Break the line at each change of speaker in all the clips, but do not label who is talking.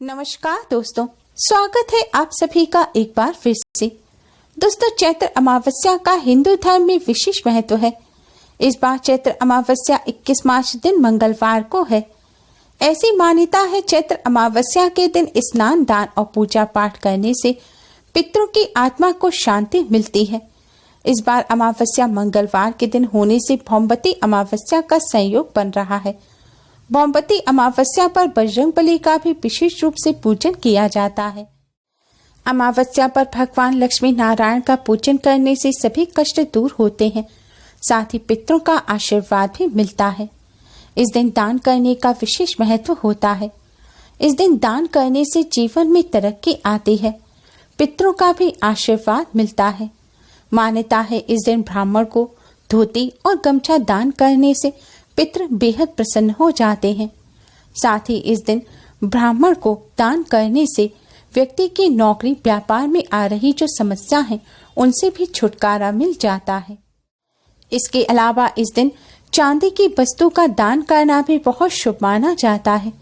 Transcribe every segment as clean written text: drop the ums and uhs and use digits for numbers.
नमस्कार दोस्तों, स्वागत है आप सभी का एक बार फिर से। दोस्तों, चैत्र अमावस्या का हिंदू धर्म में विशेष महत्व है। इस बार चैत्र अमावस्या 21 मार्च दिन मंगलवार को है। ऐसी मान्यता है, चैत्र अमावस्या के दिन स्नान, दान और पूजा पाठ करने से पितरों की आत्मा को शांति मिलती है। इस बार अमावस्या मंगलवार के दिन होने से भौमवती अमावस्या का संयोग बन रहा है। भौमवती अमावस्या पर बजरंगबली का भी विशेष रूप से पूजन किया जाता है। अमावस्या पर भगवान लक्ष्मी नारायण का पूजन करने से सभी कष्ट दूर होते हैं, साथ ही पितरों का आशीर्वाद भी मिलता है। इस दिन दान करने का विशेष महत्व होता है। इस दिन दान करने से जीवन में तरक्की आती है, पितरों का भी आशीर्वाद मिलता है। मान्यता है, इस दिन ब्राह्मण को धोती और गमछा दान करने से पितृ बेहद प्रसन्न हो जाते हैं। साथ ही इस दिन ब्राह्मण को दान करने से व्यक्ति की नौकरी, व्यापार में आ रही जो समस्या है उनसे भी छुटकारा मिल जाता है। इसके अलावा इस दिन चांदी की वस्तु का दान करना भी बहुत शुभ माना जाता है।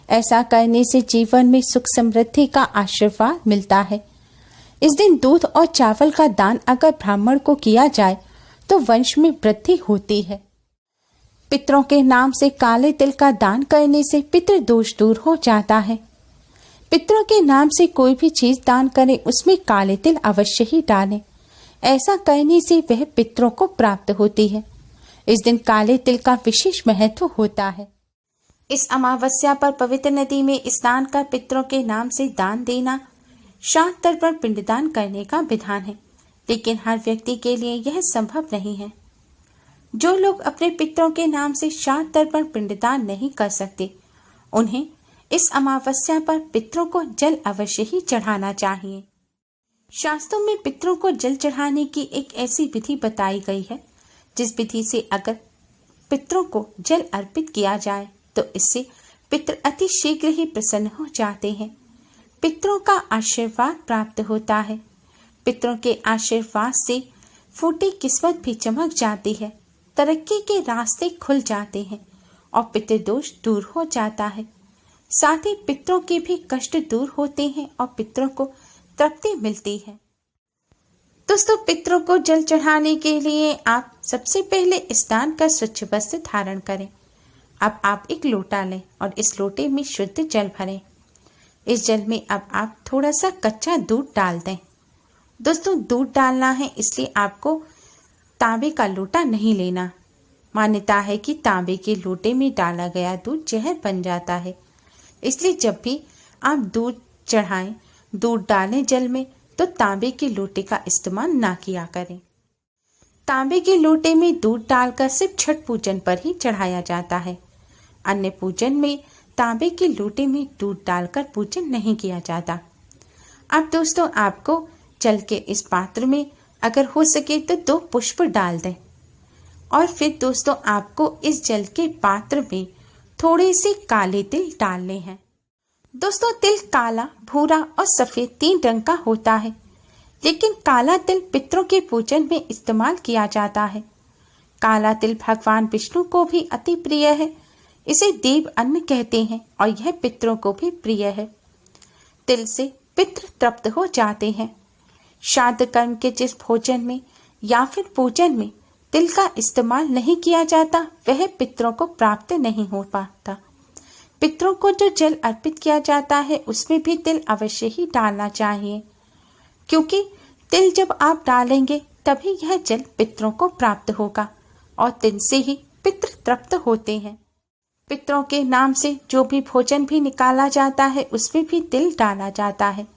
ऐसा करने से जीवन में सुख समृद्धि का आशीर्वाद मिलता है। इस दिन दूध और चावल का दान अगर ब्राह्मण को किया जाए तो वंश में वृद्धि होती है। पितरों के नाम से काले तिल का दान करने से पितृ दोष दूर हो जाता है। पितरों के नाम से कोई भी चीज दान करें, उसमें काले तिल अवश्य ही डालें। ऐसा करने से वह पितरों को प्राप्त होती है। इस दिन काले तिल का विशेष महत्व होता है। इस अमावस्या पर पवित्र नदी में स्नान कर पितरों के नाम से दान देना, श्राद्ध तर्पण पिंडदान करने का विधान है, लेकिन हर व्यक्ति के लिए यह संभव नहीं है। जो लोग अपने पितरों के नाम से श्राद्ध तर्पण पिंडदान नहीं कर सकते, उन्हें इस अमावस्या पर पितरों को जल अवश्य ही चढ़ाना चाहिए। शास्त्रों में पितरों को जल चढ़ाने की एक ऐसी विधि बताई गई है, जिस विधि से अगर पितरों को जल अर्पित किया जाए तो इससे पितर अति शीघ्र ही प्रसन्न हो जाते हैं। पितरों का आशीर्वाद प्राप्त होता है। पितरों के आशीर्वाद से फूटी किस्मत भी चमक जाती है, तरक्की के रास्ते खुल जाते हैं और पितृदोष दूर हो जाता है। साथ ही पितरों के भी कष्ट दूर होते हैं और पितरों को तृप्ति मिलती है। दोस्तों, पितरों को जल चढ़ाने के लिए आप सबसे पहले स्नान कर स्वच्छ वस्त्र धारण करें। अब आप एक लोटा लें और इस लोटे में शुद्ध जल भरें। इस जल में अब आप थोड़ा सा कच्चा दूध डाल दें। दोस्तों, दूध डालना है इसलिए आपको तांबे का लोटा नहीं लेना। मान्यता है कि तांबे के लोटे में डाला गया दूध जहर बन जाता है, इसलिए जब भी आप दूध चढ़ाएं, दूध डालें जल में, तो तांबे के लोटे का इस्तेमाल ना किया करें। तांबे के लोटे में दूध डालकर सिर्फ छठ पूजन पर ही चढ़ाया जाता है। अन्य पूजन में तांबे के लोटे में दूध डालकर पूजन नहीं किया जाता। अब दोस्तों, आपको जल के इस पात्र में अगर हो सके तो 2 पुष्प डाल दें और फिर दोस्तों आपको इस जल के पात्र में थोड़े से काले तिल डालने हैं। दोस्तों, तिल काला, भूरा और सफेद 3 रंग का होता है, लेकिन काला तिल पितरों के पूजन में इस्तेमाल किया जाता है। काला तिल भगवान विष्णु को भी अति प्रिय है। इसे देव अन्न कहते हैं और यह पितरों को भी प्रिय है। तिल से पितृ तृप्त हो जाते हैं। श्राद्ध कर्म के जिस भोजन में या फिर पूजन में तिल का इस्तेमाल नहीं किया जाता, वह पितरों को प्राप्त नहीं हो पाता। पितरों को जो जल अर्पित किया जाता है उसमें भी तिल अवश्य ही डालना चाहिए, क्योंकि तिल जब आप डालेंगे तभी यह जल पितरों को प्राप्त होगा और तिल से ही पितृ तृप्त होते हैं। पितरों के नाम से जो भी भोजन भी निकाला जाता है उसमें भी तिल डाला जाता है।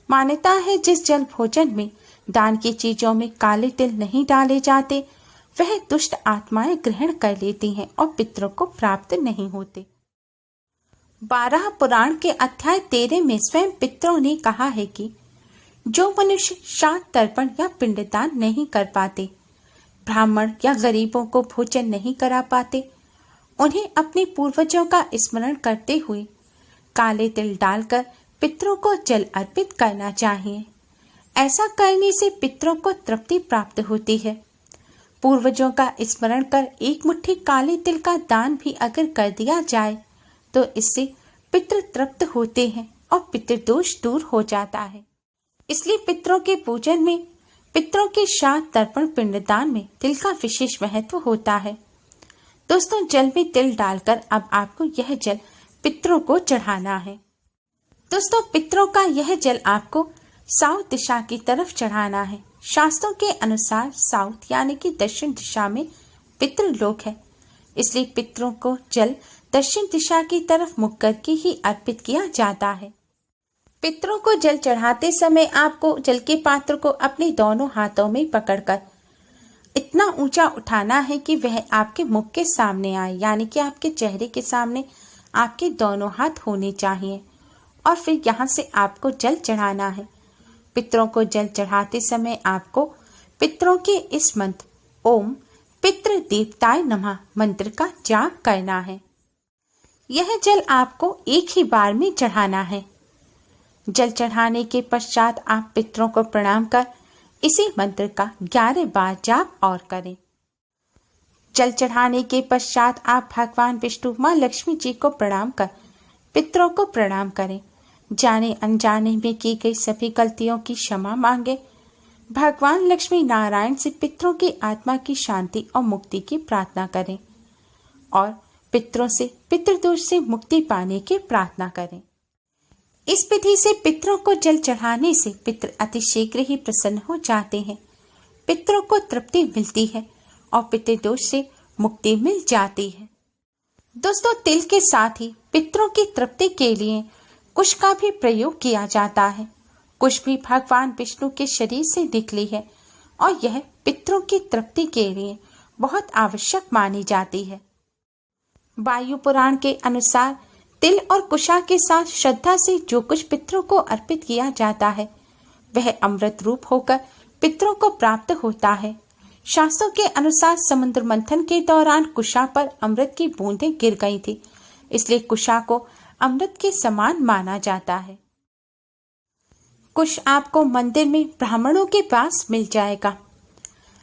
मान्यता है, जिस जल भोजन में दान की चीजों में काले तिल नहीं डाले जाते, वह दुष्ट आत्माएं ग्रहण कर लेती हैं और पितरों को प्राप्त नहीं होते। 12 पुराण के अध्याय 13 में स्वयं पितरों ने कहा है कि जो मनुष्य श्राद्ध तर्पण या पिंडदान नहीं कर पाते, ब्राह्मण या गरीबों को भोजन नहीं करा पाते, उन्हें अपने पूर्वजों का स्मरण करते हुए काले तिल डालकर पितरों को जल अर्पित करना चाहिए। ऐसा करने से पितरों को तृप्ति प्राप्त होती है। पूर्वजों का स्मरण कर 1 मुट्ठी काले तिल का दान भी अगर कर दिया जाए तो इससे पितृ तृप्त होते हैं और पितृदोष दूर हो जाता है। इसलिए पितरों के पूजन में, पितरों के श्राद्ध तर्पण पिंडदान में तिल का विशेष महत्व होता है। दोस्तों, जल में तिल डालकर अब आपको यह जल पितरों को चढ़ाना है। दोस्तों, पितरों का यह जल आपको साउथ दिशा की तरफ चढ़ाना है। शास्त्रों के अनुसार साउथ यानी कि दक्षिण दिशा में पितृलोक है, इसलिए पितरों को जल दक्षिण दिशा की तरफ मुख करके ही अर्पित किया जाता है। पितरों को जल चढ़ाते समय आपको जल के पात्र को अपने दोनों हाथों में पकड़कर इतना ऊंचा उठाना है कि वह आपके मुख के सामने आए, यानी कि आपके चेहरे के सामने आपके दोनों हाथ होने चाहिए, और फिर यहाँ से आपको जल चढ़ाना है। पितरों को जल चढ़ाते समय आपको पितरों के इस मंत्र ओम पितृ देवताय नमः मंत्र का जाप करना है। यह जल आपको एक ही बार में चढ़ाना है। जल चढ़ाने के पश्चात आप पितरों को प्रणाम कर इसी मंत्र का 11 बार जाप और करें। जल चढ़ाने के पश्चात आप भगवान विष्णु, माँ लक्ष्मी जी को प्रणाम कर पितरों को प्रणाम करें। जाने अनजाने में की गई सभी गलतियों की क्षमा मांगे। भगवान लक्ष्मी नारायण से पितरों की आत्मा की शांति और मुक्ति की प्रार्थना करें और पितरों से पितृदोष से मुक्ति पाने की प्रार्थना करें। इस विधि से पितरों को जल चढ़ाने से पितृ अतिशीघ्र ही प्रसन्न हो जाते हैं, पितरों को तृप्ति मिलती है और पितृदोष से मुक्ति मिल जाती है। दोस्तों, तिल के साथ ही पितरों की तृप्ति के लिए कुश का भी प्रयोग किया जाता है। कुश भी भगवान विष्णु के शरीर से निकली है और यह पितरों की तृप्ति के लिए बहुत आवश्यक मानी जाती है। वायु पुराण के अनुसार तिल और कुशा के साथ श्रद्धा से जो कुछ पितरों को अर्पित किया जाता है वह अमृत रूप होकर पितरों को प्राप्त होता है। शास्त्रों के अनुसार समुद्र मंथन के दौरान कुशा पर अमृत की बूंदें गिर गई थी, इसलिए कुशा को अमृत के समान माना जाता है। कुश आपको मंदिर में ब्राह्मणों के पास मिल जाएगा।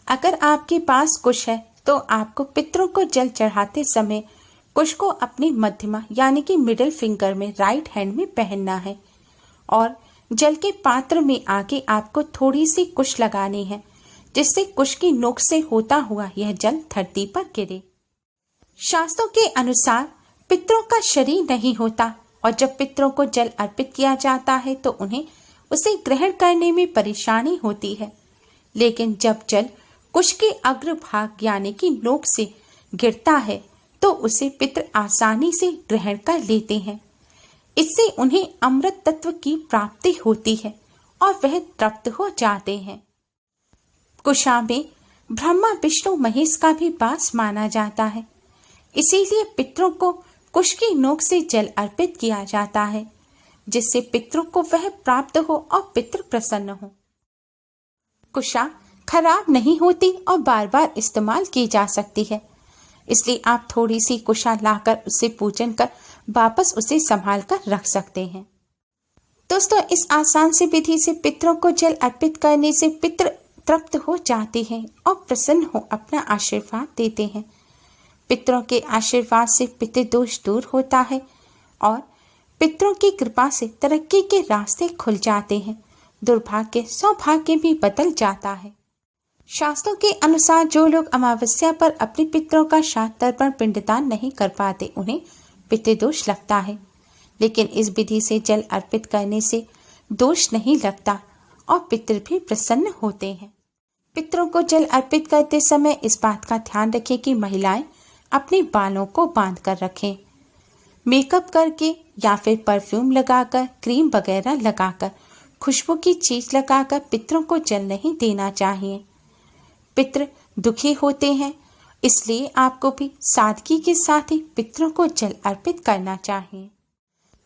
अगर आपके पास कुश है तो आपको पितरों को जल चढ़ाते समय कुश को अपनी मध्यमा यानी कि मिडिल फिंगर में राइट हैंड में पहनना है और जल के पात्र में आगे आपको थोड़ी सी कुश लगानी है, जिससे कुश की नोक से होता हुआ यह जल धरती पर गिरे। शास्त्रों के अनुसार पितरों का शरीर नहीं होता और जब पितरों को जल अर्पित किया जाता है तो उन्हें उसे ग्रहण करने में परेशानी होती है, लेकिन जब जल कुश के अग्रभाग यानी कि नोक से गिरता है तो उसे पितर आसानी से ग्रहण कर लेते हैं। इससे उन्हें अमृत तत्व की प्राप्ति होती है और वह तृप्त हो जाते हैं। कुशा में ब्रह्मा विष्णु महेश का भी वास माना जाता है, इसीलिए पितरों को कुश की नोक से जल अर्पित किया जाता है, जिससे पितरों को वह प्राप्त हो और पितृ प्रसन्न हो। कुशा खराब नहीं होती और बार बार इस्तेमाल की जा सकती है, इसलिए आप थोड़ी सी कुशा लाकर उसे पूजन कर वापस उसे संभाल कर रख सकते हैं। दोस्तों, इस आसान सी विधि से पितरों को जल अर्पित करने से पितृ तृप्त हो जाते हैं और प्रसन्न हो अपना आशीर्वाद देते हैं। पितरों के आशीर्वाद से पितृदोष दूर होता है और पितरों की कृपा से तरक्की के रास्ते खुल जाते हैं, दुर्भाग्य सौभाग्य भी बदल जाता है। शास्त्रों के अनुसार जो लोग अमावस्या पर अपने पितरों का श्राद्ध तर्पण पिंडदान नहीं कर पाते उन्हें पितृदोष लगता है, लेकिन इस विधि से जल अर्पित करने से दोष नहीं लगता और पितृ भी प्रसन्न होते हैं। पितरों को जल अर्पित करते समय इस बात का ध्यान रखें कि महिलाएं अपने बालों को बांध कर रखें। मेकअप करके या फिर परफ्यूम लगाकर, क्रीम वगैरह लगाकर, खुशबू की चीज लगाकर पितरों को जल नहीं देना चाहिए। पितृ दुखी होते हैं, इसलिए आपको भी सादगी के साथ ही पितरों को जल अर्पित करना चाहिए।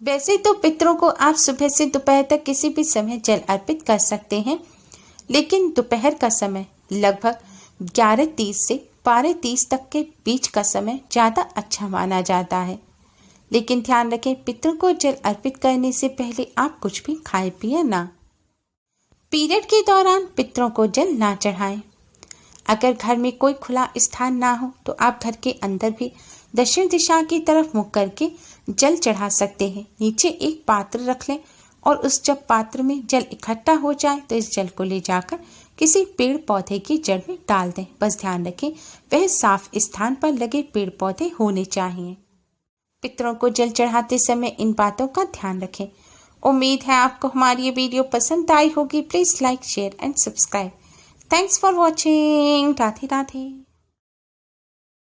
वैसे तो पितरों को आप सुबह से दोपहर तक किसी भी समय जल अर्पित कर सकते हैं, लेकिन दोपहर का समय लगभग 11:30 से 12:30 तक के बीच का समय ज़्यादा अच्छा माना जाता है। लेकिन ध्यान रखें, पितरों को जल अर्पित करने से पहले आप कुछ भी खाए पिए ना। पीरियड के दौरान पितरों को जल ना चढ़ाएं। अगर घर में कोई खुला स्थान ना हो तो आप घर के अंदर भी दक्षिण दिशा की तरफ मुख करके जल चढ़ा सकते हैं। नीचे एक पात्र रख लें और जब पात्र में जल इकट्ठा हो जाए तो इस जल को ले जाकर किसी पेड़ पौधे की जड़ में डाल दें। बस ध्यान रखें वह साफ स्थान पर लगे पेड़ पौधे होने चाहिए। पितरों को जल चढ़ाते समय इन बातों का ध्यान रखें। उम्मीद है आपको हमारी ये वीडियो पसंद आई होगी। Please like, share and subscribe. Thanks for watching. Radhe Radhe.